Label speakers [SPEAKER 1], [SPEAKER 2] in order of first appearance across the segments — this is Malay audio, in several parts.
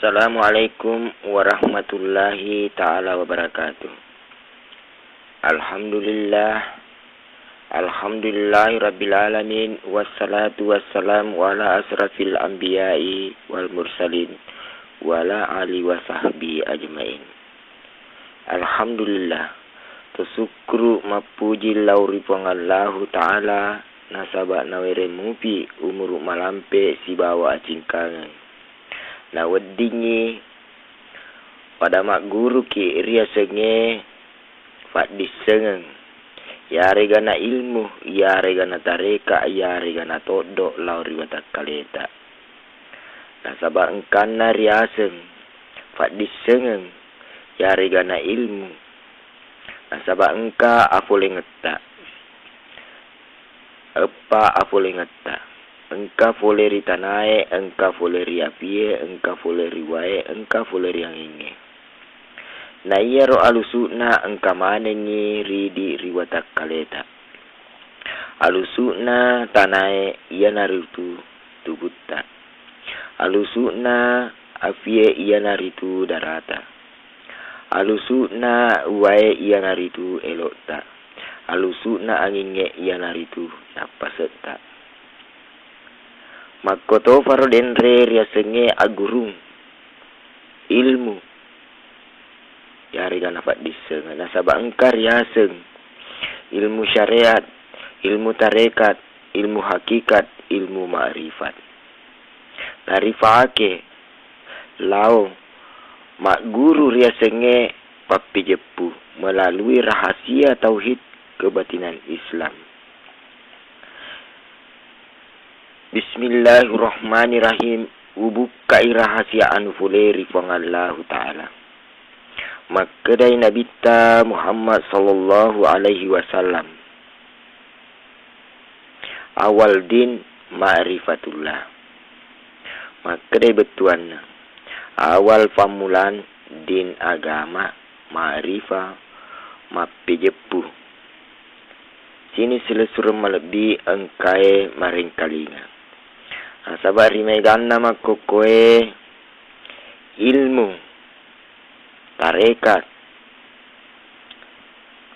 [SPEAKER 1] Assalamualaikum warahmatullahi ta'ala wabarakatuh. Alhamdulillahi rabbil alamin. Wassalatu wassalamu ala asrafil anbiya'i wal mursalin wa ala ali wa sahbihi ajmain. Alhamdulillah, tersukru mapuji lauri pangallahu ta'ala nasabak nawere mupi umur malampe si bawa acingkangan. Na weddingi pada mak guru ki ria senge fat disengeng yare gana ilmu yare gana tareka yare gana todo lauri watak kaleta. Na sabak engkana riaseng fat disengeng yare gana ilmu. Na sabak engka afole ngeta apa afole ngeta. Engka fole ri tanae, engka fole ri apie, engka fole ri wae, engka fole ri anginge. Na iya ro alusuna engka manengi ri di riwatak kaleta. Alusuna tanae iya naritu tubutta. Alusuna apie iya naritu darata. Alusuna wae iya naritu elokta. Alusuna anginge iya naritu napasetta. Makoto faro denre riasenge agurung ilmu yari gana fat diseng nasaba engkar riaseng ilmu syariat, ilmu tarekat, ilmu hakikat, ilmu ma'rifat. Narifake lao mak guru riasenge papi jepu melalui rahasia tauhid kebatinan Islam. Bismillahirrahmanirrahim. Ubukai rahasia anu fuleri pangallahu ta'ala. Makadai Nabi ta Muhammad sallallahu alaihi wasallam. Awal din ma'rifatullah. Makadai betuan. Awal pamulan din agama ma'rifah mapijepu. Sini selesur melebi engkai maring kalinga. Sabar rimegan nama kokoe ilmu tarekat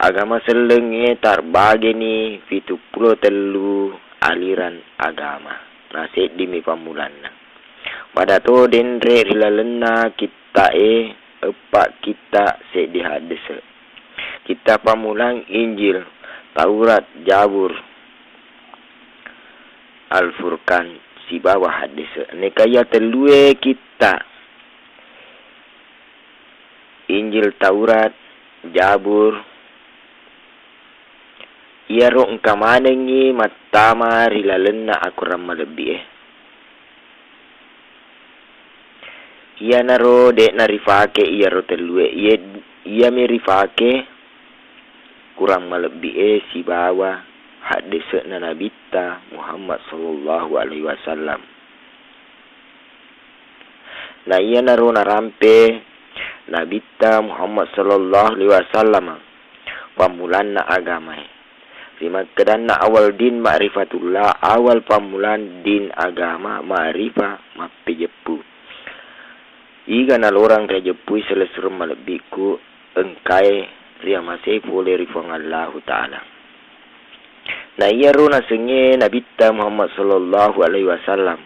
[SPEAKER 1] agama selenge tarbage ni 73 aliran agama nasi dimi pamulan. Pada to denre rilalena kita epak kita sedihades. Kita pamulang Injil, Taurat, Jabur, Al-Furqan si bawah hadis. Nekaya telue kita Injil, Taurat, Jabur. Ia ro engka manengi matama rilalena aku ramah lebih Ia naro dek narifake ia ro telue. Ia mirifake kurang melebih si bawah hadis Nabi Muhammad sallallahu alaihi wasallam. Na iya naro narampe Nabi Muhammad sallallahu alaihi wasallam pamulan na agama. Lima kedanna awal din ma'rifatullah, awal pamulan din agama ma'rifah mapijepu. Iga nalorang rejepu selesur malebiku engkai ria masih boleh rifang Allah Ta'ala. Na iya ro nasenge Nabi Muhammad sallallahu alaihi wasallam.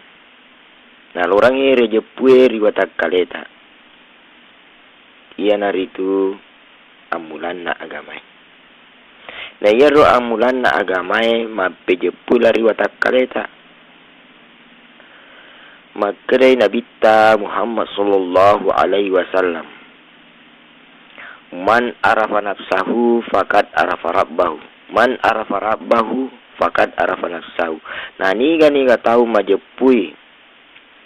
[SPEAKER 1] Na lorangi rejepue riwatak kaleta. Iya naritu amulan na agamai. Na iya ro amulan na agamai mapejepu la riwatak kaleta. Makadai Nabi Muhammad sallallahu alaihi wasallam. Man arafa nafsahu faqad arafa rabbahu. Man arafa rabbahu faqad arafa nafsahu. Na niga tahu majepui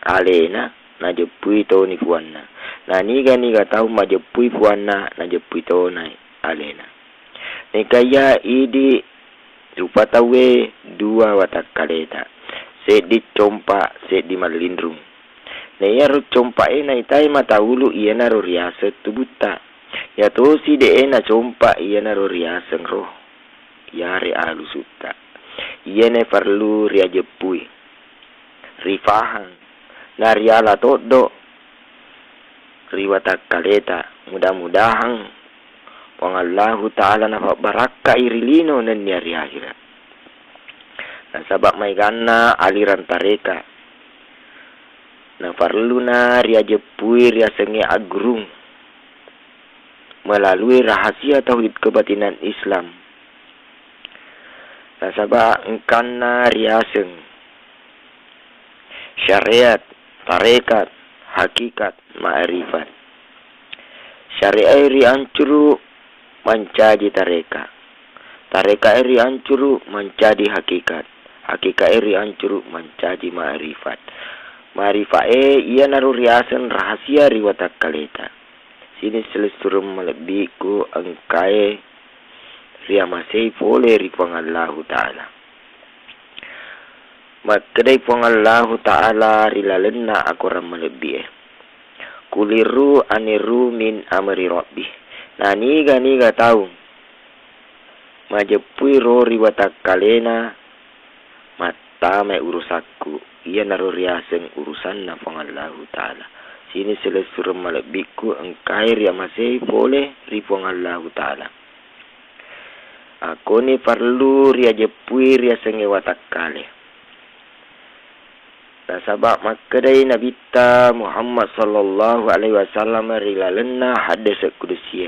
[SPEAKER 1] alena na jepui to ni puanna. Na niga tahu majepui puanna na jepui to na alena. Nekaya idi rupa tawe dua watak kaleta. Sedi compa sedi malindrung. Na iya ro compa na itai matahulu iya na ro riasa tubuta. Ya to si de na compa iya na ro riasa roh. Yare alusuta. Iya ne perlu ria jepui. Rifahan. Na riala todo riwatak kaleta. Mudah-mudahan pangallahu ta'ala nafak barakah irilino dan nyari akhirat. Nah sabab may gana aliran tareka. Nah parluna ria jepui ria senge agrung melalui rahasia tauhid kebatinan Islam. Nah sabab engkana ria seng syariat, tarekat, hakikat, ma'rifat. Syariat ri ancuru menjadi tareka. Tareka ri ancuru menjadi hakikat. Hakikat ri ancuru menjadi ma'rifat. Ma'rifat ia naru riasan rahasia riwatak kaleta. Sini selesurum melebiku engkai ria masih boleh ripang Allah Ta'ala. Makadai pang Allah Ta'ala rilalena aku ram melebih. Kuliru aniru min amri rabbih. Nah niga tahu. Majepui rori watak kalena mata me urusakku. Ia naru riasen urusan na pang Allah Ta'ala. Sini selesurum melebiku engkai ria masih boleh ripang Allah Ta'ala. Aku ni perlu ria jepui ria senge watak kale. Nah sabab makadai Nabi ta Muhammad sallallahu alaihi wasallam rilalena hadis qudsi.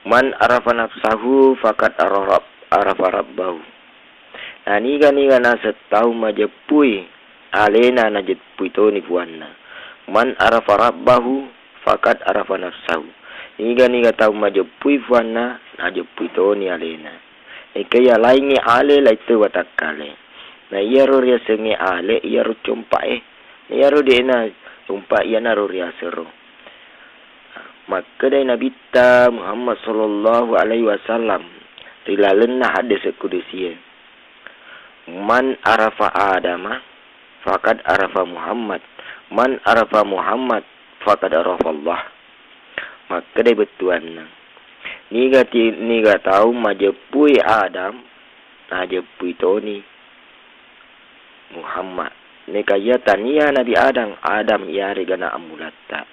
[SPEAKER 1] Man arafa nafsahu faqad arafa rabbahu. Nah niga nasa tahu majepui alena najepui to ni puanna. Man arafa rabbahu faqad arafa nafsahu. Niga tahu majepui puanna najepui to ni alena. Ikaya laingi ale laite watakale. Nah iya ro ria senge ale iya ro compak iya ro dena compak iya naro ria sero. Maka dari Nabi ta Muhammad sallallahu alaihi wasallam rilalena hadis qudsi. Man arafa Adama faqad arafa Muhammad. Man arafa Muhammad faqad arafa Allah. Maka dari betuan niga tahu majepui Adam najepui Toni Muhammad. Nekaya tania Nabi Adam yari gana amulata.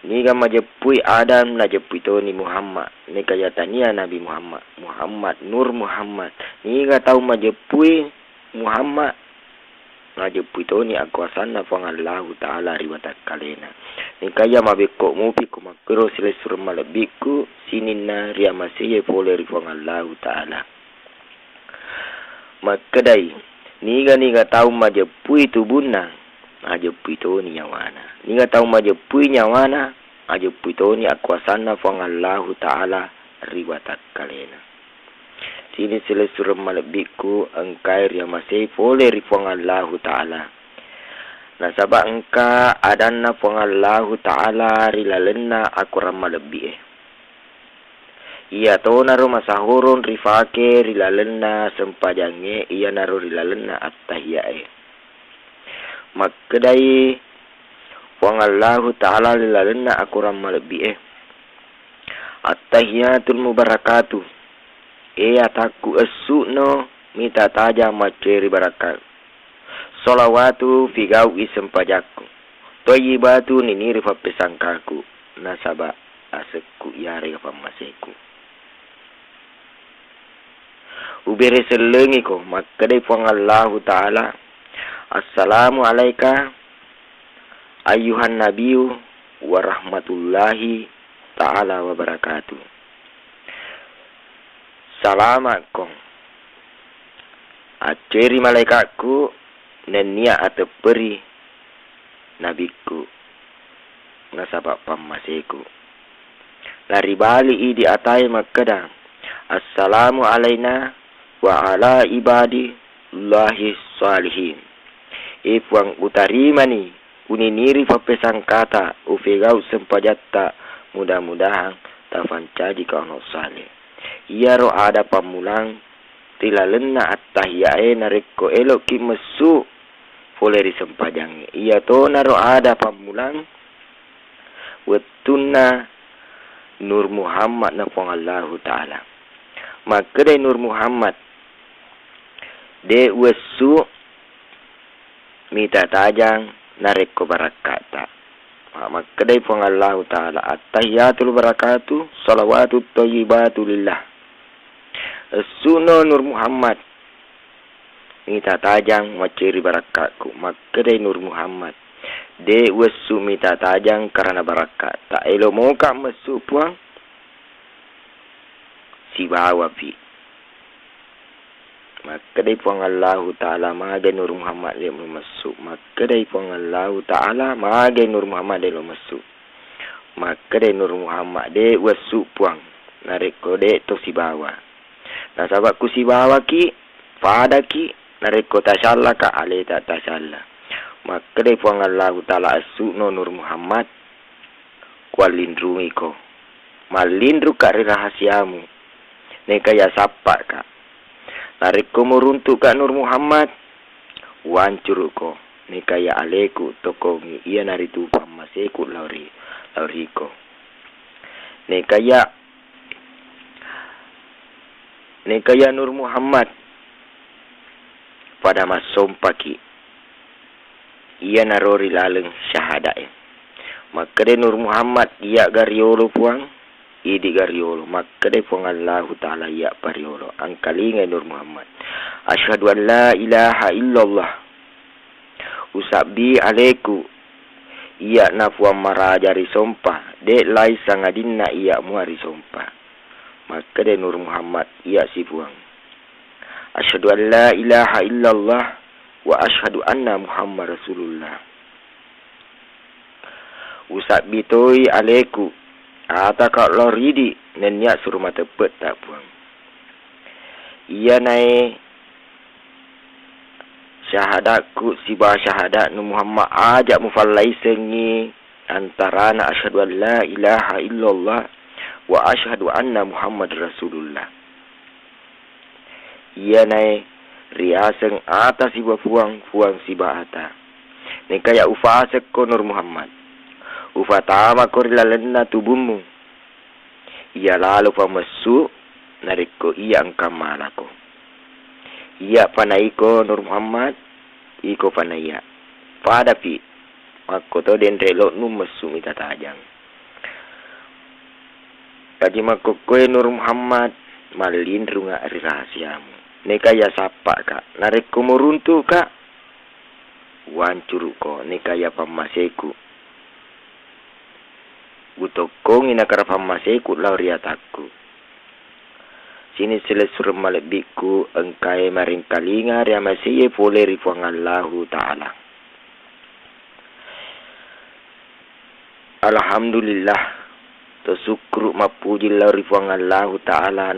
[SPEAKER 1] Niga majepui Adam najepui Toni Muhammad. Nekaya tania Nabi Muhammad Nur Muhammad. Niga tahu majepui Muhammad najepui Toni akuasana pang Allah Ta'ala riwatak kalena. Nikaya mabekok mupi kumakero silesur malabiku sinina ria masih boleh ripang Allah Ta'ala. Makadai niga tahu majepui tubuna ajepui to ni nyawana. Niga tahu majepui nyawana ajepui to ni akuasana pang Allah Ta'ala riwatak kalena. Sini selesur malabiku engkai ria masih boleh ripang Allah Ta'ala. Nah sabab engka adanna pang Allah Ta'ala rilalena aku ramah lebih. Ia to naru masahurun rifake rilalena sempajange ia naru rilalena at-tahiyyae. Makadai pang Allah Ta'ala rilalena aku ramah lebih. At-tahiyyatul mubarakatuh. Ataku esukno mita taja maceri barakat. Salawatu figau isempajaku. Toyibatu niniri pesangkaku. Nasaba asekku yari kapamaseku. Ubere selengi ko makadai pang Allah Ta'ala. Assalamu alaika ayuhan nabiyu wa rahmatullahi ta'ala wa barakatuh. Salamatkum. Aceri malaikatku nenia ateperi nabiku nasabak pamaseku. Lari bali di atai makada. Assalamu alaina wa ala ibadi Allahi salihin. Ipuang utarimani uniniri papesang kata ufegau sempajatta mudah-mudahan tafancaji kau salih. Ia ro ada pamulang tilalena at-tahiyyae nareko elok ki mesu boleh disempajang. Ia to naro ada pamulang wetuna Nur Muhammad na pang Allah Ta'ala. Maka dari Nur Muhammad de wesu mita tajang nareko barakat tak. Maka dari pun Allah Ta'ala at-tahiyatul barakatuh salawatut thayyibatu lillah. Sunnah Nur Muhammad minta tajang maceri barakatku. Maka dari Nur Muhammad de wasu minta tajang karena barakat. Tak elok muka masuk puang si bawa pi. Maka dari pun Allah Ta'ala maga Nur Muhammad dia masuk. Maka dari pun Allah Ta'ala maga Nur Muhammad dia masuk. Maka dari Nur Muhammad dia wasu puang nareko de to si bawa. Nah sahabatku si bawa ki pada ki nareko tasyalla ka ale tak tasyalla. Maka dari pun Allah Ta'ala asukno Nur Muhammad kualindru iko malindru ka rahasiamu neka ya sapa ka nareko meruntuk ka Nur Muhammad wancur ko neka ya aleku tokongi iya naritu pamaseku lauriko neka ya Nur Muhammad pada masompaki ia narori laleng syahadae. Maka de Nur Muhammad ia gariolo puang idi gariolo. Maka de puang Allah Ta'ala ia pariolo angkalinga Nur Muhammad. Asyhadu an la ilaha illallah usabbi alaiku ia nafuam marajari sompa de lai sangadinna ia muari sompa. Maka de Nur Muhammad ia si puang. Asyhadu an la ilaha illallah wa asyhadu anna Muhammad Rasulullah. Usap bitoi aleku ata kau loridi nenya suruh mata pet tak puang. Ia naik syahadatku sibah syahadat nu Muhammad ajak mufallai sengi antara na asyhadu an la ilaha illallah wa asyhadu anna Muhammad Rasulullah. Ia naik riaseng atas sibah puang sibah atas. Ni kaya ufasek ko Nur Muhammad. Ufatama ko rilalena tubuhmu. Ia lalu pamasu nariko ia angkam malako. Ia panai ko Nur Muhammad iko panaya. Padapi mako to den relok nu mesu mita tajang. Kaji mako koe Nur Muhammad malindru nga rahasiamu. Neka ya sapa ka nareko meruntuk ka wancuru ko neka ya pamaseku butokong ina kara pamaseku lauriataku sini selesur malebikku engkai maring kalinga ria masih pole rifuang Allah Ta'ala. Alhamdulillah tersukru mapuji laurifuang Allah Ta'ala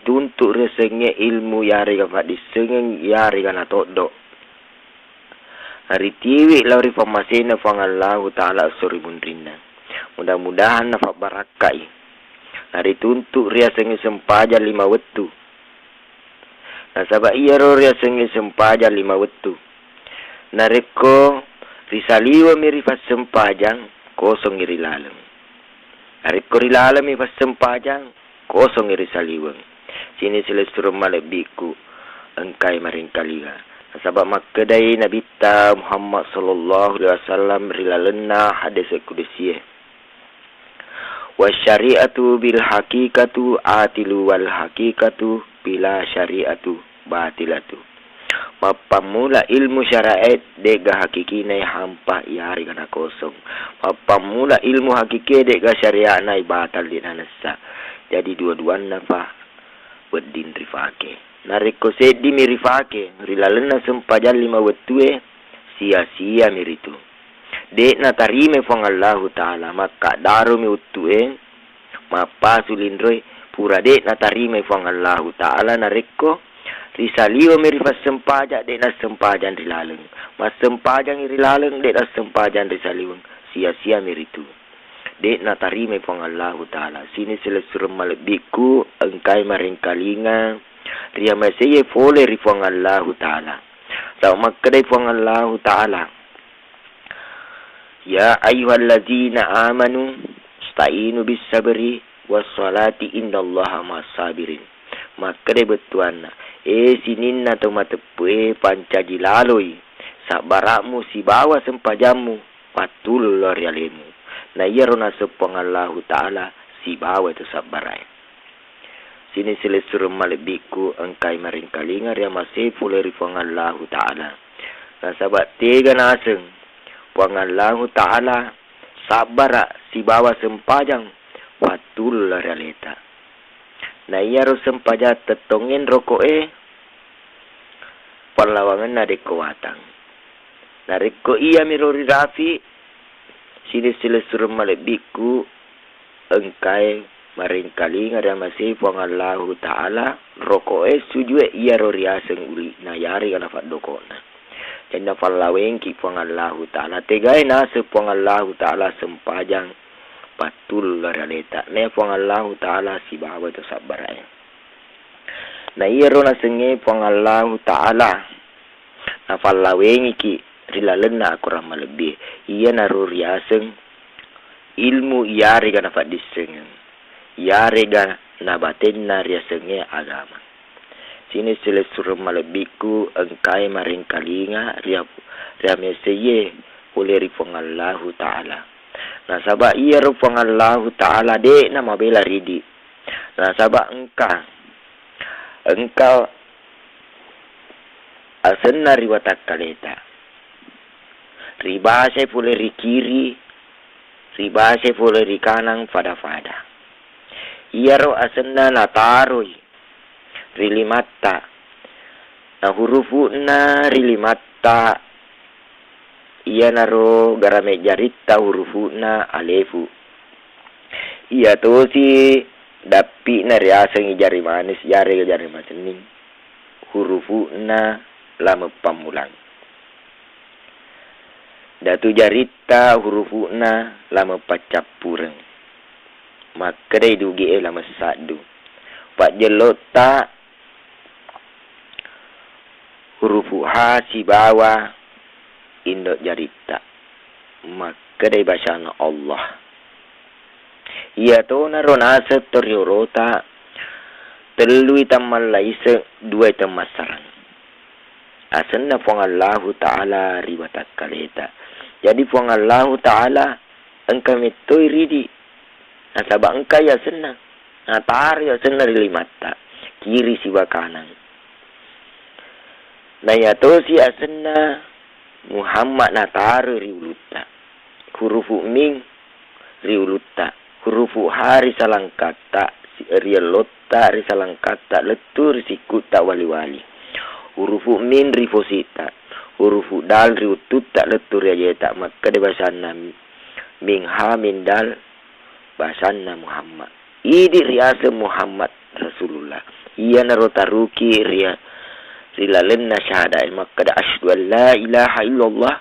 [SPEAKER 1] tuntuk resengnya ilmu yari kapat disengeng yari kana todok hari tiwi laurifuang masina fuang Allah Ta'ala suribun rinna. Mudah-mudahan nafak barakai hari tuntuk ria sengi sempaja 5 wetu. Nah sabak iya ro ria sengi sempaja 5 wetu nareko risaliwa mirifat sempajang kosong iri lalem. Hari korilalam i pas sempajang kosong iri saliwang. Sini selesur malebiku engkai maring kaliga. Sebab makadai Nabi ta Muhammad sallallahu alaihi wasallam rilalena hadis qudsi. Wa syari'atu bil haqiqatu atilu wal haqiqatu bila syari'atu batilatu. Mapamula ilmu syariat dega hakiki nai hampa yari kana kosong. Mapamula ilmu hakiki dega syariat nai batal di nanasa. Jadi dua-duanya pa wedin rifake. Nareko sedi mirifake rilalena sempajan 5 wetue sia-sia miritu. Dek na tarime fong Allah Ta'ala maka daru mi utue mapa sulindroi pura dek na tarime fong Allah Ta'ala nareko risaliwa mirifas sempajak dek na sempajan rilaleng. Mas sempajang rilaleng dek na sempajan risaliwang. Sia-sia miritu. Dek na tarime fong Allah Ta'ala. Sini selesur malebiku engkai maring kalinga. Ria maseye fole rifong Allah Ta'ala. Tau makadai fong Allah Ta'ala. Ya ayyuhallazina amanu sta'inu bis sabri was salati innallaha ma'as sabirin. Makadai betuana. Sinin na tomatepu pancaji laloi sabarakmu si bawa sempajamu patul lori alemu. Na iya rona sepong Allah Ta'ala si bawa itu sabarai. Sini selesur malebiku engkai maring kalingar yang masih fuleri pong Allah Ta'ala. Nah sahabat tiga naseng pong Allah Ta'ala sabara si bawa sempajang patul lori aleta. Na iya ro sempajat tetongin rokoe perlawangan na deko watang. Na reko iya mirori rafi sini selesur malebiku engkai maring kaling ada masih puang Allah Ta'ala rokoe sujue iya roriaseng uli na yari kana fat dokona. Janda perlaweng ki puang Allah Ta'ala tegai na sepuang Allah Ta'ala sempajang patul laraleta. Ne puang Allah Ta'ala si bawa itu sabarai. Na iya rona senge puang Allah Ta'ala na perlaweng ki rilalen na akurang malebih. Iya naruriaseng ilmu yari kana fat disengeng. Yari kana nabaten na riasenge agama. Sini selesur malebiku engkai maring kalinga ria meseye oleh rifong Allah Ta'ala. Nah sabak iya rifong Allah Ta'ala de nama bela ridi. Nah sabak engkau asenna riwatak kaleta. Ribase pule ri kiri, ribase pule ri kanan fada-fada. Iya ro asenna na taroi rilimatta. Na hurufu na rilimatta. Iya naro garame jaritta hurufu na alefu. Iya to si dapi na riaseng jari manis jari masening. Hurufu na lama pamulang. Datu jarita hurufu na lama pacapureng. Maka day dugi lama sadu. Pak jelota hurufu ha si bawa indok jarita. Maka day basana Allah. Ia to naronasa teriorota telui tamal laisa dua tamasarang. Asenna puang Allah Ta'ala riwatak kaleta. Jadi puang Allah Ta'ala engkau metoi ridi. Nah sabak engkau ya senang. Nah tar ya senang rilimata. Kiri siwa kanan. Nah ya to si asenna Muhammad na taru riuluta. Hurufu ming riuluta. Hurufu hari salang kata. Rielota risalang kata. Letur sikuta wali-wali. Hurufu min rifosita. Hurufu dal riutut tak letur ya tak maka de basana ming ha min dal basana Muhammad. Idi riasa Muhammad Rasulullah. Ia narotaruki ria rilalenna syahada maka da asyhadu an la ilaha illallah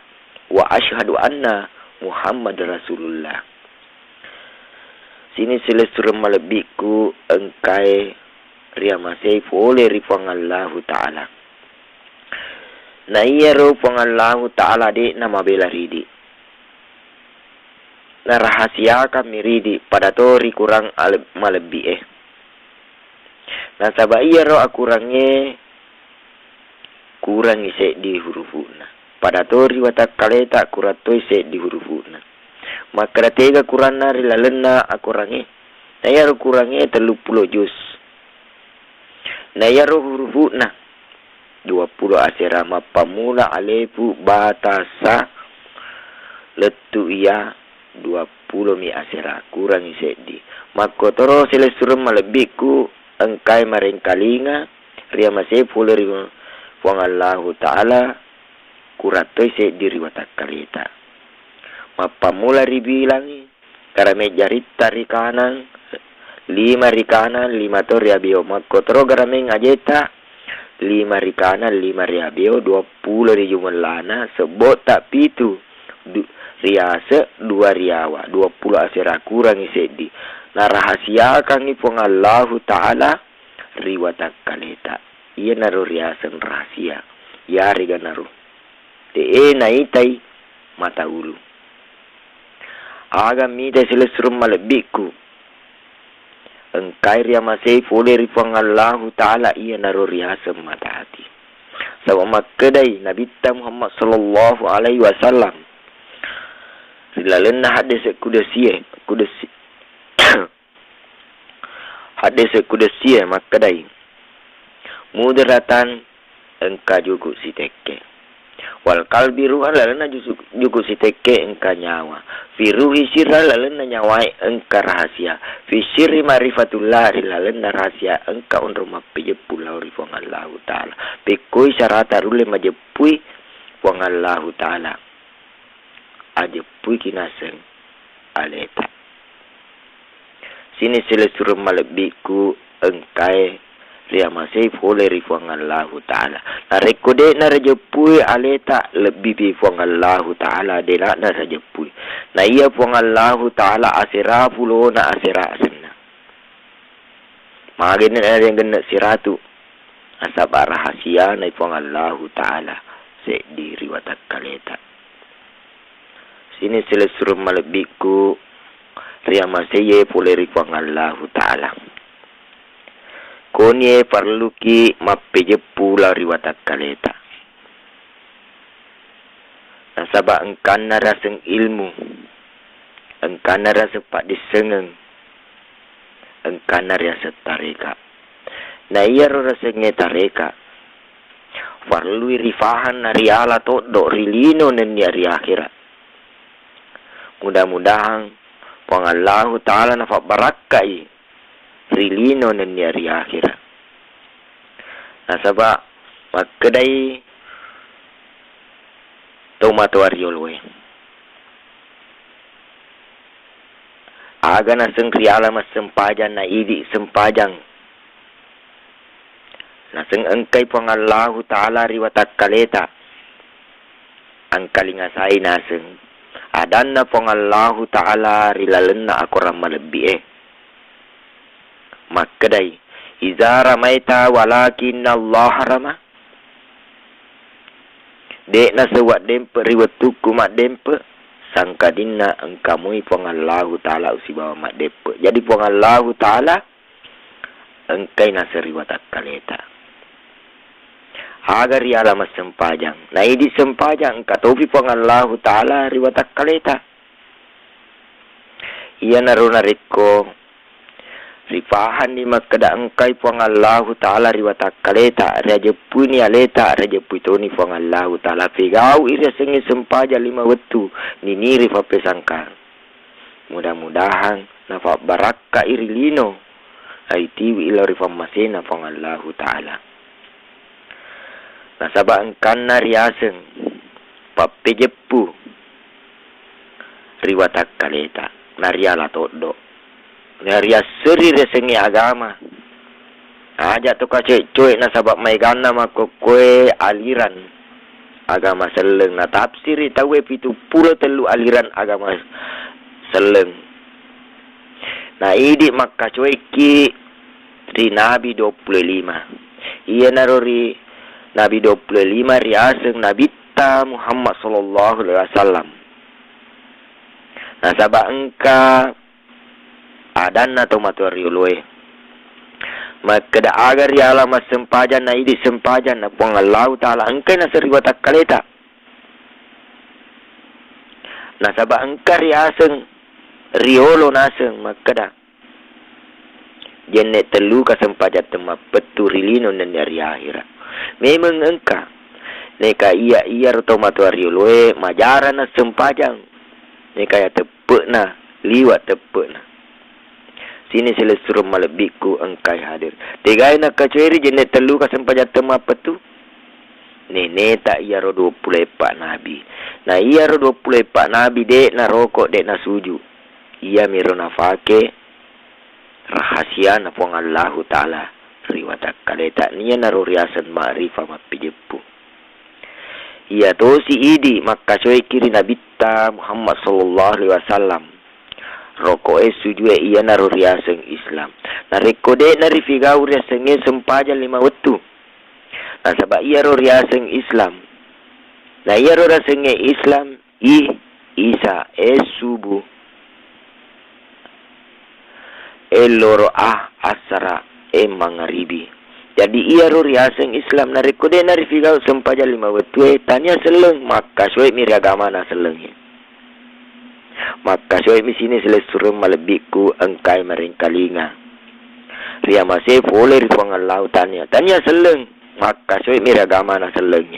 [SPEAKER 1] wa asyhadu anna Muhammad Rasulullah. Sini selesur malebiku engkai ria masih boleh rifang Allah Ta'ala. Na iya ro pengallahu Ta'ala de nama bela ridi. Na rahasia kami ridi pada tori kurang malebi Na sabah iya ro akurange kurang ise di hurufuna. Pada tori watak kaleta kuratoi ise di hurufuna. Maka tega kurana rilalena akurange. Na iya ro kurange 30 juz. Na iya ro hurufuna 20 asirama pamula alepu batasa letu iya 20 mi asira kurang isedi. Maka toro selesur malebiku engkai maring kalinga ria masih fuleri puang Allah Ta'ala kuratoi se diri watak kalita. Mapamula ribilangi karame jarita ri kanan 5 ri kanan 5 to ria bio. Maka toro garame ngajeta 5 ri kanan 5 ria bio 20 ri jumlana sebot tak pitu riase 2 riawa 20 asira kurang isedi. Na rahasia kang ipong Allah Ta'ala riwatak kaleta. Ia naru riasen rahasia. Yari ganaru. Te naitai mata ulu. Agam mita selesrum malebiku. Engkai ria masih boleh ripang Allah Ta'ala ia naru riasen mata hati. Sebab makadai Nabi Muhammad sallallahu alaihi wasallam rilalena hadis kudusi hadis kudusi makadai mudaratan engka jugu si teke wal qalbi ruhan lalena jugu si teke engka nyawa fi ruhi sirra lalena nyawai engka rahasia fi sirri marifatullah lalena rahasia engka unru mapi pulau ri fong Allah taala pikui syarata rule majepui fong Allah taala ajepui kinaseng aleta sini sila suruh malebiku engkai ria masih boleh rifuang Allah Ta'ala. Narekode na rejepui aleta lebih rifuang Allah Ta'ala. Dela na rejepui. Na iya fuang Allah Ta'ala asira pulo na asira asena. Magin na yang gena siratu. Asab rahasia na fuang Allah Ta'ala. Di riwatak kaleta. Sini sila suruh malebiku ria masih boleh rifuang Allah Ta'ala. Konye perlu ki mapejepu la riwatak kaleta. Nasaba engkan naraseng ilmu. Engkan narasa pak disengeng. Engkan narasa tareka. Na iya raseng tareka. Perlu rifahan nariala to do rilino neni hari akhirat. Mudah-mudahan pangallahu taala nafak barakai. Rilino dan di hari akhirat. Nah, sebab makadai tomato ariolwe. Aga na sengkri alamat sempajan na idi sempajang. Na seng engkai pangallahu ta'ala riwatak kaleta. Angkalinga say naseng. Adan na pangallahu ta'ala rilalen na ako ramal lebih makadai iza ramaita walakin Allah rama dek na sewat dempe riwatuku mak dempe sangkadinna engkamui pangallahu ta'ala usibawa mak dempe jadi pangallahu ta'ala engkai na seriwatak kaleta agar ia lama sempajang na idi sempajang katofi pangallahu ta'ala riwatak kaleta ia naruna riko rifahan di makada engkai puang Allah Ta'ala riwatak kaleta raja puni aleta raja puitoni puang Allah Ta'ala figau ira sengi sempaja 5 wetu nini rifa pesangka mudah-mudahan nafak baraka irilino aiti ila rifa masena puang Allah Ta'ala nasaba engkan nariaseng papejepu riwatak kaleta nariala todo Naria seri resengi agama. Aja tu kacik cuy na sabab mai gana mako kue aliran agama seleng na tafsiri tahu pitu puluh telu aliran agama seleng. Na idi makka cuy ki ri Nabi 25. Iya narori Nabi 25 riaseng Nabi ta Muhammad sallallahu alaihi wasallam. Na sabab engka adan na tomatori ulwe maka da agar ya alama sempajan na idi sempajan na puang Allah Ta'ala engkai na seriwatak kaleta na sabah engkar yaseng riolo naseng maka da jenek telu ka sempajan tema peturilino dan dari akhirat memang engka neka iya tomatori ulwe majaran na sempajan neka ya tepuk na liwat tepuk na sini sila suruh malebiku engkai hadir. Tigai nak kaceri jenis telu kasempajan tema apa tu? Nenek tak iya ro 24 Nabi. Nah iya ro 24 Nabi dek na rokok dek na suju. Iya miro nafake rahasia na puang Allah Ta'ala. Riwatak kaleta niya na ro riasan ma'rifah mapijepu. Iya to si idi maka coy kiri Nabi ta Muhammad sallallahu alaihi wasallam. Rokok sujue iya naru riaseng Islam. Na rekode na rifigau riasengnya sempajan 5 wetu. Nah sebab iya ro riaseng Islam. Nah iya ro riasengnya Islam Isa subuh loro asara mangaribi. Jadi ia ro riaseng Islam nari kode nari figau sempaja 5 wetue tanya seleng maka soe miri agama na seleng. Maka soe mi sini selesureng malebiku engkai maring kalinga. Ria masih boleh rifangan lau tanya seleng maka soe miri agama na seleng.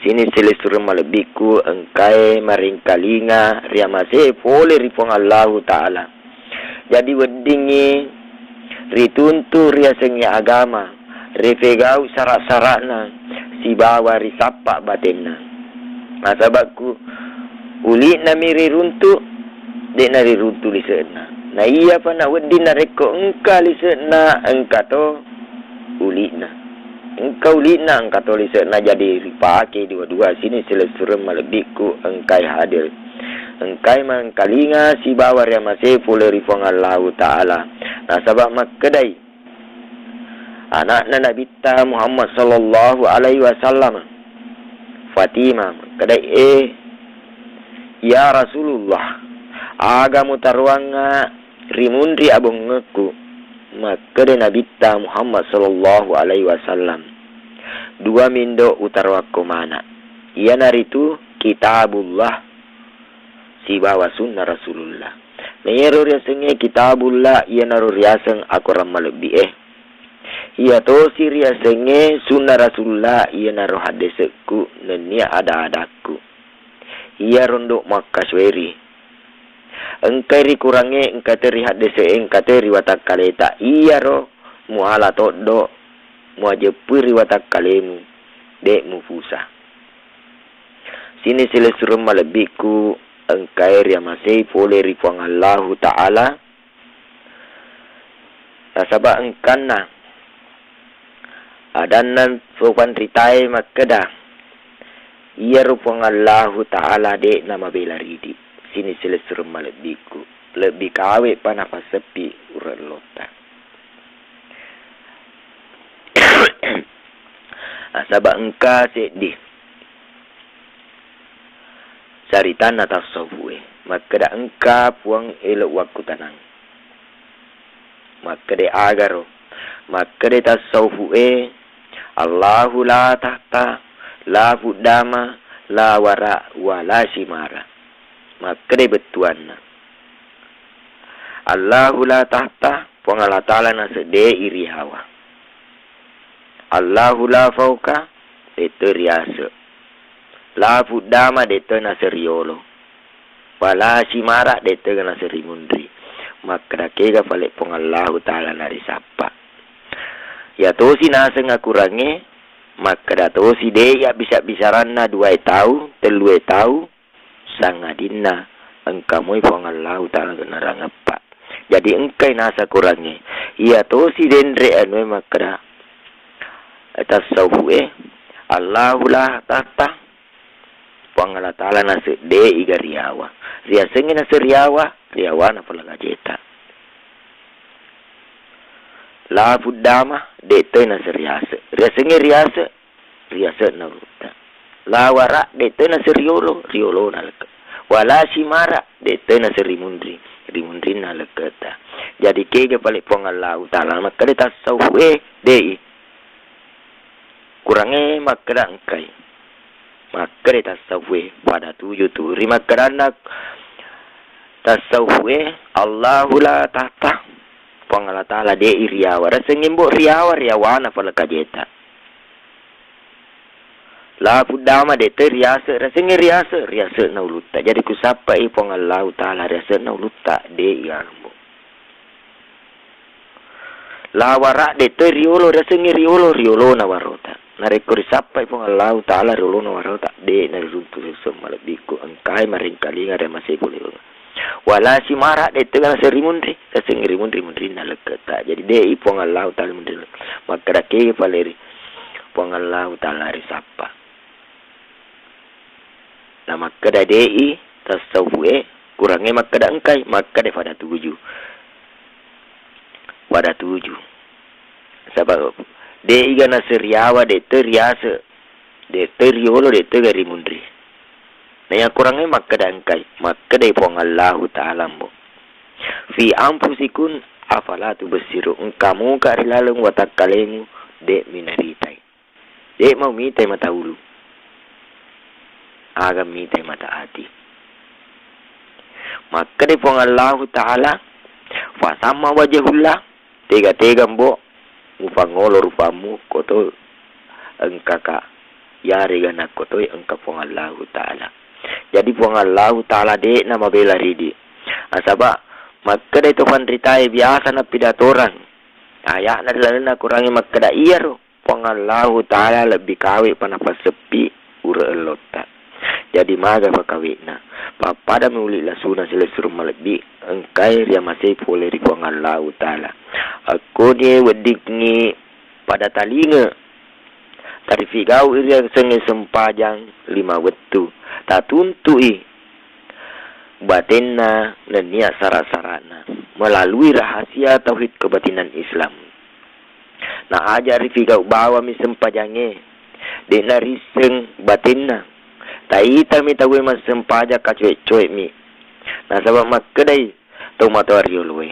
[SPEAKER 1] Sini selesureng malebiku engkai maring kalinga ria masih boleh rifangan lau ta'ala. Jadi wedingi rituntu riasengnya agama rifegau syarat-syaratna si bawa risapa batinna. Masabakku uli namiri runtu dek nari runtu liseuna. Nah iya pa na wedi nareko engka liseuna engka to ulina. Engka ulina engka to liseuna jadi ripake dua-dua sini selesurem malebiku engkai hadir. Engkai mangkalinga si bawar yang masih pula rifang Allah Ta'ala. Nah sabab makkedai anakna Nabi ta Muhammad sallallahu alaihi wasallam Fatimah kedai ya Rasulullah agamu tarwanga rimundri abong ngeku makkedai Nabi ta Muhammad sallallahu alaihi wasallam dua mindo utarwako mana ia naritu kitabullah si bawa sunnah Rasulullah. Menyero riasengnya kitabullah ia naru riaseng aku ramal lebih ia to si riasengnya sunnah Rasulullah ia naru hadeseku nenia ada-adaku. Ia rondok makasweri. Engkai ri kurange engkai teri hadese engkai teri watak kaleta ia ro muala todo muajepuri watak kalemu dek mufusa. Sini selesurum malebiku engkai ria masih boleh rifuang Allah Ta'ala. Nasabak engkana adanan sopan ritai makeda ia rufuang Allah Ta'ala dek nama bela ridi. Sini selesurum malebiku lebih kawe panapa sepi urat lota. Nasabak engka sedih caritan atas sohue maka da engka puang elok waktu tanang maka de agaro maka de tasawhue Allahu la tahta la budama la wara wala simara maka de betuan Allahu la tahta puang Allah Ta'ala na sede iri hawa Allahu la fauka itu riasa la budama dete na seriolo wala simara dete na serimundri maka kega pale pong Allah Ta'ala na risapa ya to si nasa nga kurange maka da to si de ya bisa-bisaran na 2 tau 3 tau sangadina engkamoy pong Allah Ta'ala na rangapa jadi engkay nasa kurange ya to si dendre anwe maka da atas sawhue Allahu la tata Pangala Ta'ala na de iga riawa. Riasengin na riawa na pala jeta. La budama de te na riasa. Riasengin riasa na ruta. La wara de te na riolo na leka. Wala simara de te na rimundri na leketa. Jadi kege balik Pangala Ta'ala maka de tasawwe de kurange maka engkai. Maka dia tasawwe pada 7 tu. Rima kerana tasawwe Allahu la tahta. Pangala Ta'ala de iriawa. Rasa ngimbuk riawana pada kajeta. La budama de te riasa. Rasa riasa na uluta. Jadi kusapa Pangala Ta'ala riasa na uluta de iarmu. La warak de te riolo. Rasa riolo na warota. Nareko risapa ipong Allah Ta'ala riolono warota de nari runtu semua lebiku engkai maring kalinga re masih boleh wala si mara de tengah serimundri rimun na leketa jadi de ipong Allah Ta'ala mundri maka dake paleri pong Allah Ta'ala risapa na maka da de tasawwe kurangnya maka da engkai maka de pada 7 sebab de iga na seriawa de te riasa de te riolo de te garimundri na yang kurangnya maka da engkai maka da ipong Allah Ta'ala mo fi ampusikun Afala tubsiru. Kamu ka rilaleng watak kalemu dek minaritai. Dek mau mitai mata ulu. Agam mitai mata hati. Maka di puang Allah Ta'ala fasama wajahullah. Tega-tega mbok mufangolo rupamu koto engkaka yari ganak koto engka puang Allah Ta'ala. Jadi puang Allah Ta'ala dek nama bela ridi. Asaba maka di tufan ritai biasa na pidatoran. Ayak na dilana kurangi maka da iya ro. Puang Allah Ta'ala lebih kawe panapas sepi ura elota. Jadi maga pakawina. Papada miulilah sunah selesur malbi. Engkai ria masih boleh ribuang Allah Ta'ala. Aku ni wedik ni pada talinga. Tarifigau iria sengi sempajang 5 wetu. Tak tuntui. Batinna dan niat syarat-syaratna. Melalui rahasia tauhid kebatinan Islam. Nah ajar rifigau bawa mi sempajangnya. Dena riseng batinna. Taita mi tawe mas sempaja ka cuek-cuek mi. Nah sebab mak kedai tau matuario luwe.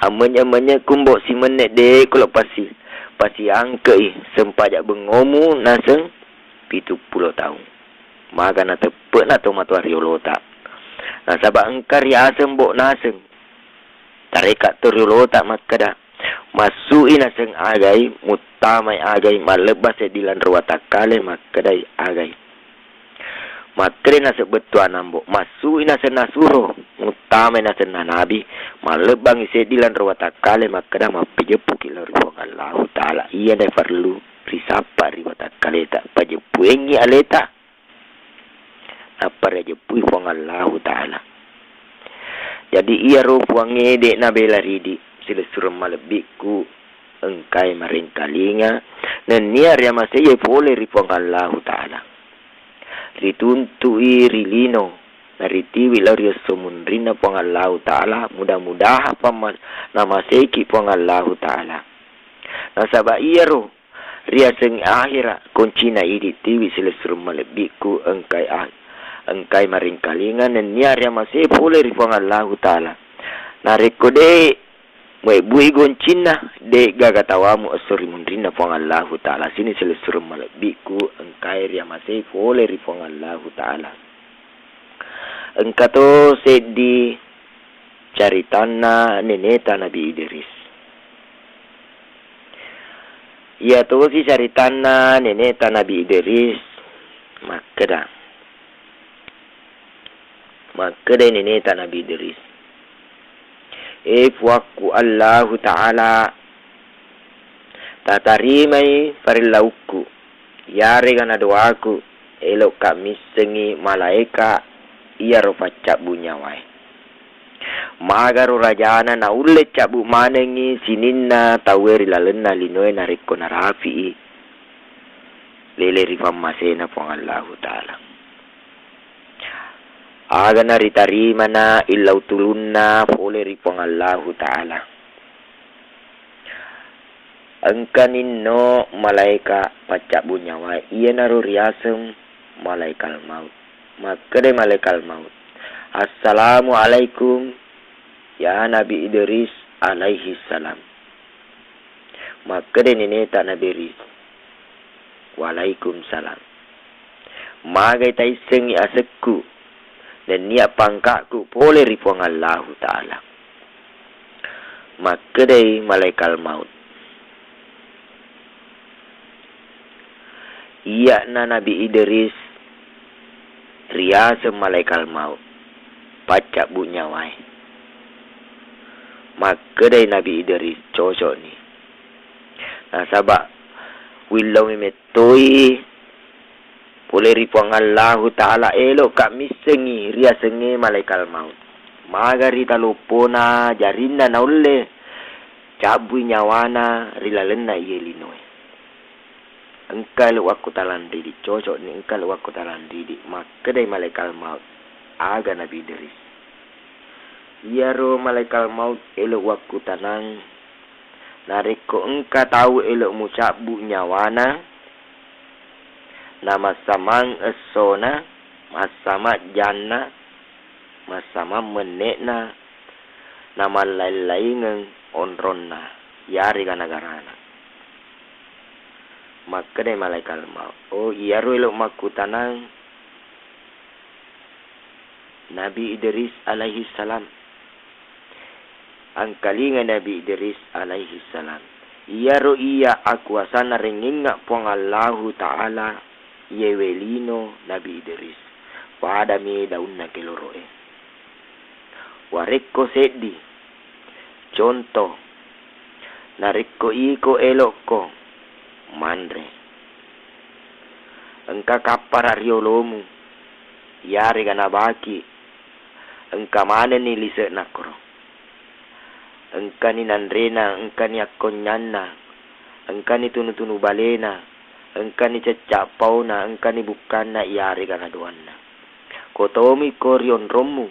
[SPEAKER 1] Amanya kumbok si menek dek kalau pasi angke sempaja bengomu naseng 70 tahun. Maka na tepek na tau matuario lota. Nah sebab engkar ya sembok naseng. Tarekat turio lota mak kada. Masui naseng agai mutamai agai malebas dilan ruwatakale makadai agai makre nasek betuan nambo masui naseng nasuro mutamai naseng nanabi malebang ise dilan ruwatakale makada mapijepuk ila ruang Allah Ta'ala iya dai perlu risapa riwatakale tak pajepuengi aleta apa rejepui ruang Allah Ta'ala. Jadi iya ro puange dek nabela ridi sila suruh malebikku engkai maring kalinga dan niar ya masih ye boleh ripuang Allah Ta'ala rituntui rilino naritiwi lauria sumunrina puang Allah Ta'ala mudah-mudah apa nama seki puang Allah Ta'ala nasaba iya ro ria seng akhirat kuncina idi tiwi sila suruh malebikku engkai maring kalinga dan niar ya masih boleh ripuang Allah Ta'ala narikode Wei bui goncina de gaga tawamu asuri mundrina pong Allah Ta'ala sini selesur malbiku engkai ria masih boleh ri pong Allah Ta'ala. Engkato sedi caritana neneta Nabi Idris. Ia tu si caritana neneta Nabi Idris makada neneta Nabi Idris. Waku Allah Ta'ala tatarimai parilauku yare gana doaku elok kami sengi malaika iya rofa cabu nyawai magaru rajana na ulle cabu manengi sininna taweri lalena linoe nariko narafi lele rifam masena pong Allah Ta'ala aga na ritarima na ilaw tulunna pole ripong Allah Ta'ala. Engka ninno malaika pacak bunyawa iya naru riasem malaikal maut. Maka de malaikal maut. Assalamualaikum ya Nabi Idris alaihi salam. Maka de nineta Nabi Idris. Waalaikumsalam. Magai taisengi asekku dan niat pangkatku boleh ripuang Allah Ta'ala. Maka dari malaikal maut. Iya na Nabi Idris riasa malaikal maut. Pacak bunyawai. Maka dari Nabi Idris cocok ni. Nah sabak wilau memetoi boleh ripuang Allah Ta'ala elok kak misengi ria sengi malaikal maut. Magari talupona jarinda na ulle cabu nyawana rilalena iye linoe. Engkau waktu talan didi cocok ni engkau waktu talan didi maka dari malaikal maut aga Nabi Idris. Iya ro malaikal maut elok waktu tanang nariko engkau tahu elok mu cabu nyawana nama samang esona masama jana masama menekna nama lain-lain onronna yari gana-garana. Maka deh malaikat maut. Oh iya elok makutanang Nabi Idris alaihi salam. Angkalinga Nabi Idris alaihi salam. Iya akuasana renginga pong Allahu Ta'ala yewelino Nabi Idris. Pada me daunna keloroe. Warekko seddi. Contoh. Narikko iko elokko. Mandre. Engka kapara riolomu. Yari kana baki. Engka mana ni lise nakro. Engka ni nandrena, engka ni akonyanna, engka ni tunu-tunu balena, engka ni cecak pauna, engka ni bukanna yari kana duanna. Kotomi korion romu,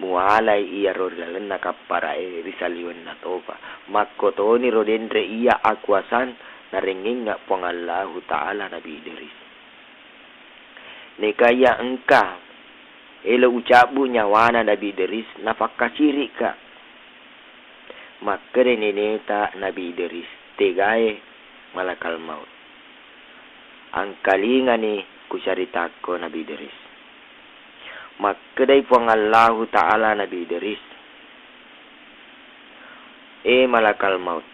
[SPEAKER 1] mualai iya rodalen na kapara risaliwen na toba. Makotoni rodendre iya akuasan na renginga pong Allahu Ta'ala Nabi Idris. Nekaya engka, elo ucapu nyawana Nabi Idris, nafakasiri ka. Maka neneta Nabi Idris tegae malakal maut. Angkalinga ni kusaritako Nabi Idris. Maka day pong Allahu Ta'ala Nabi Idris. Malakal maut.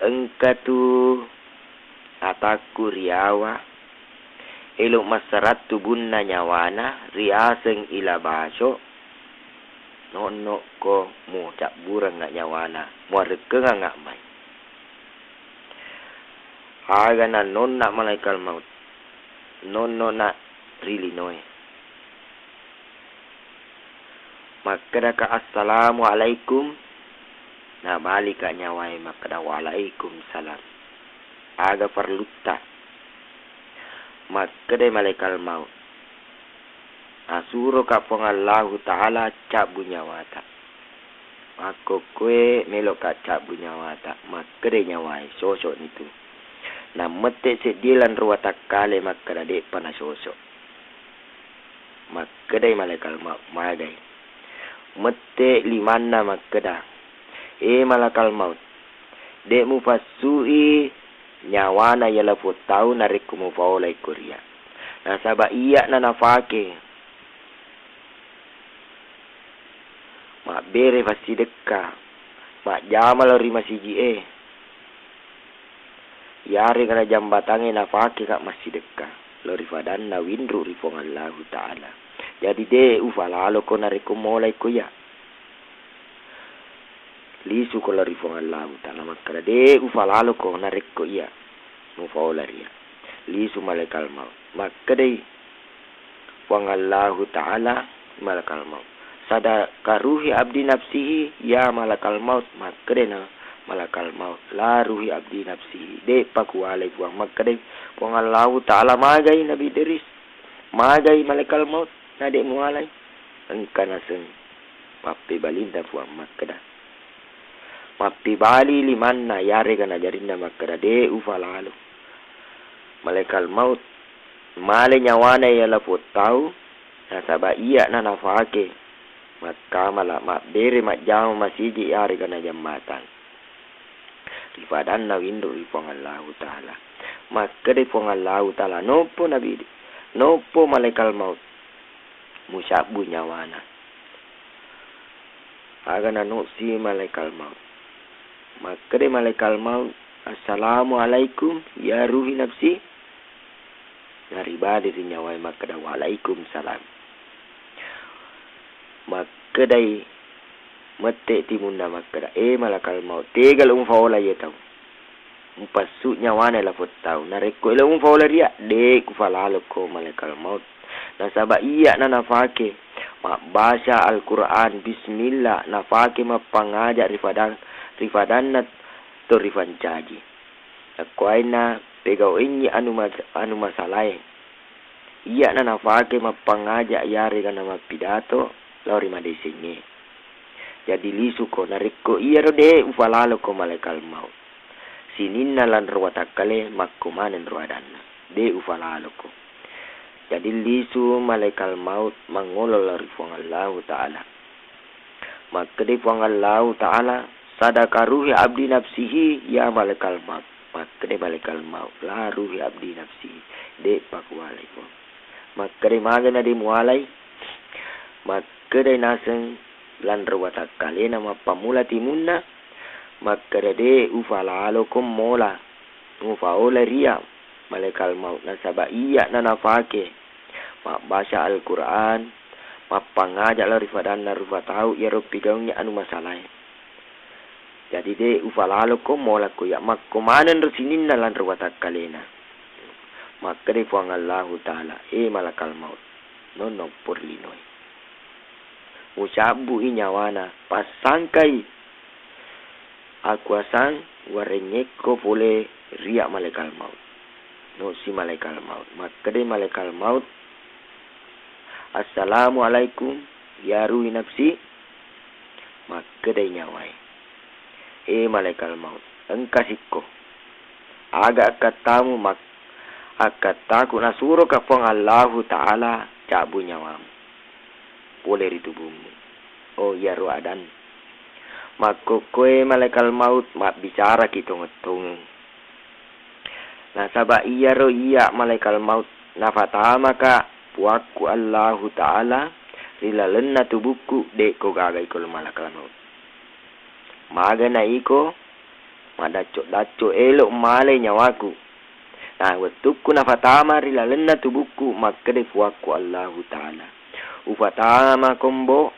[SPEAKER 1] Engka tu ataku riawa. Elok masarat tubunna nyawana riaseng ila baso. Nono ko mu cak burang ngak nyawana. Muareke ngak mai. Haga na non nak malaikal maut. Nono nak rilinoe. Maka ka assalamualaikum. Na balik ka nyawai maka da waalaikumsalam. Aga perluta. Maka da malaikal maut. Asuro ka pong Allahu Ta'ala cak bunyawata. Maka kue melok ka cak bunyawata. Maka de nyawai sosok itu. Na metek sedilan ruwa takale maka da dek pana sosok. Maka de malakal magai. Metek limanna maka da. Malakal maut. Dek mufasui nyawana yala potau narik kumufaulai kuria. Na sabak iya na nafake. Mak bere pasti dekah. Mak jamal lori masih jie. Yari kana jambatange nafake kak masih dekah. Lori fadan na windru ripong Allahu Ta'ala. Jadi de ufalalo ko nareko molai ko ya. Lisu ko lori fong Allahu Ta'ala. Maka de ufalalo ko nareko ya. Mufaulari ya. Lisu malakal maut. Maka de fong Allahu Ta'ala malakal maut. Sada karuhi abdi nafsihi ya malakal maut makrena malakal maut la ruhi abdi nafsihi de pakualai buang makre buang Allah Ta'ala magai Nabi Idris magai malakal maut nade mualai engkana seng mapi balinda buang makda mapi bali limanna yare kana jarinda makda de ufalalu malakal maut male nyawana ya la potau nasaba iya na nafake maka malah mak bere mak jam masih di hari kana jambatan. Rifadan na windu ripong Allah Ta'ala. Maka ripong Allah Ta'ala nopo Nabi nopo malaikat maut. Musabu nyawana. Agana no si malaikat maut. Maka de malaikat maut. Assalamualaikum ya ruhi nafsi. Naribadi nyawai maka da waalaikumsalam. Maka dai mete timunda maka da malakal maut tegal faula ye tau pasu nyawana la fotau nareko la faula ria de ku falalo ko malakal maut nasaba iya na nafake ma baca Al-Quran bismillah nafake ma pangaja rifadan to rifan caji akwaina pegau inyi anu masalai iya na nafake ma pangaja yare kana ma pidato lori madesinge. Jadi lisu ko nariko iya rode ufalalo ko malakal maut. Sininna lan ruwatakale makkumanen ruadanna. De ufalalo ko. Jadi lisu malaikat maut mangolol rifuang Allah Ta'ala. Maka rifuang Allah Ta'ala sadaka ruhi abdi nafsihi ya malaikat maut. Maka dia malaikat maut la ruhi abdi nafsihi. Dek pakualai pun. Maka dia magana di mualai. Maka dia naseng lan rawata kali nama pamula timunna. Maka dia ufala alokum mola. Ufaola ria. Malaikat maut nasaba iya nanafake mak baca Al-Quran mak pangajak la rifadan na rifatau ya rob pigaunya anu masalah. Jadi de ufalalo ko mola ko ya mak kumanan resinin lan rawatak kalena mak kare fuang Allah Ta'ala malakal maut nono porlinoi ucabu inyawana pasangkai aku asang warenyeko boleh riak malaikat maut. No si malaikat maut. Maka dia malaikat maut. Assalamualaikum ya ruhi nafsi. Maka dia nyawai. Malaikat maut. Engkasiko. Agak katamu mak. Akataku nasuro kapang Allah Ta'ala. Cabu nyawamu. Boleh ditubuhmu. Oh ya ruadan. Maka koe malaikat maut. Mak bicara kita ngetung. Nah sabak iya ro iya malaikat maut nafata maka puaku Allah Ta'ala rilalenna tubuku dek ko gagai ko malaikat maut. Maga na iko madaco elok male nyawaku. Nah wetuku nafatama rilalenna tubuku maka de puaku Allah Ta'ala. Ufatama kombo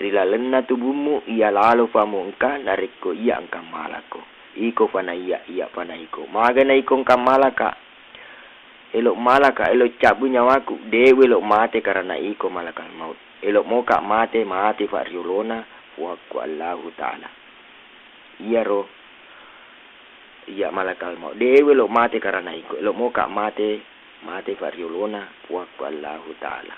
[SPEAKER 1] rilalenna tubumu iya lalu famungka nariko iya angka malako. Iko pana iya pana iko. Maga na ikong kamalaka. Elok malaka elok cabu nyawaku. Dewe elok mate karena iko malakal maut. Elok moka mate fariolona waku Allah Ta'ala. Iya ro. Iya malakal maut. Dewe elok mate karena iko. Elok moka mate fariolona waku Allah Ta'ala.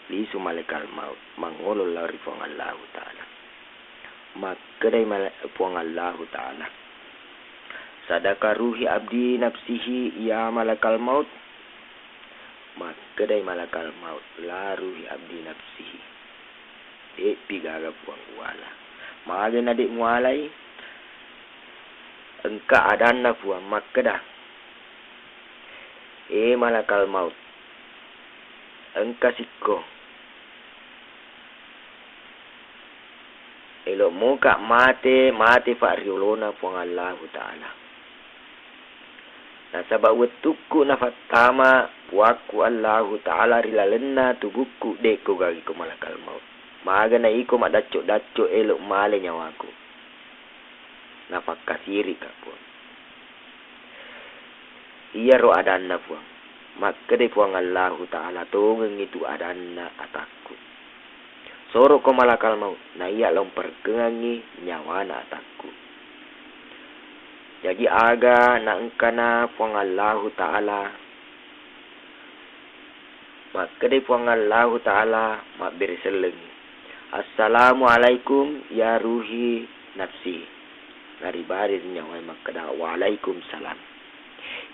[SPEAKER 1] Lisu malakal maut. Mangolol larifong Allah Ta'ala. Maka dia puang Allah Ta'ala. Sadaka ruhi abdi nafsihi ya malakal maut. Maka dia malakal maut. La ruhi abdi nafsihi. Pigaga puang wala. Maka nadik mualai. Engka adanna puang. Maka dah. Malakal maut. Engka sikko. Elok muka mate fariolona puang Allah Ta'ala. Nah sabab wetuku nafatama puaku Allah Ta'ala rilalenna tubuku deko gagi ko malakal maut. Maga na iko madacok elok male nyawaku. Nafakasiri ka puang. Iya ro adanna puang. Maka de puang Allah Ta'ala tongeng itu adanna atakku. Soro ko malakal maut. Na iya lomperkengangi nyawana atakku. Jadi aga na engkana puang Allah Ta'ala. Maka de puang Allah Ta'ala mak berseleng. Assalamualaikum ya ruhi nafsi. Nari baris nyawai maka dah waalaikumsalam.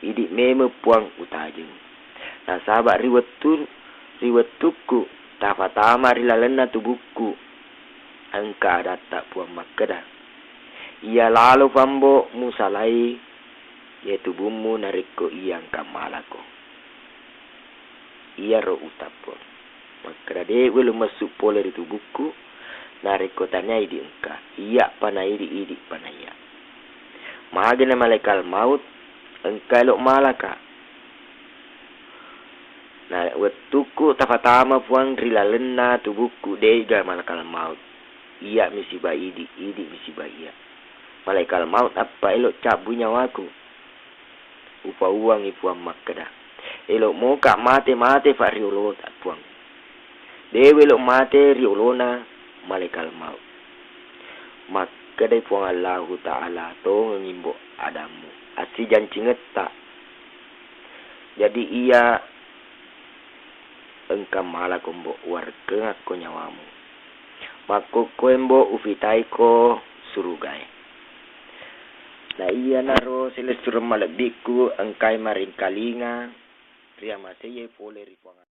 [SPEAKER 1] Idik meme puang utajeng. Nah sahabat riwetuku. Tafatama rilalena tubuku. Angka datak puang makada. Ia lalu fambo musalai. Ya tubumu nariko iyang kamalako. Ia ro utapon. Makada de belum masuk pola di tubuku. Nariko tanya idi engka. Iya pana idi pana iya. Magana malaikat maut. Engka elok malaka. Nah, wetuku tafatama puang rilalena tubuku dega malakal maut. Iya misibah idi misibah iya. Malaikat maut apa elok cabu nyawaku. Upa uang ipuang makada. Elok moka mate fariolo tak puang. Dewe elok mate riolona malaikat maut. Makada puang Allah Ta'ala tong ngimbo adamu. Asli jancinget tak. Jadi iya engkau malah kombo warga aku nyawamu. Mako koembo ufitai ko surugai. Nah iya naro selesur malabdiku engkai maring kalinga ria mate ye fole riponga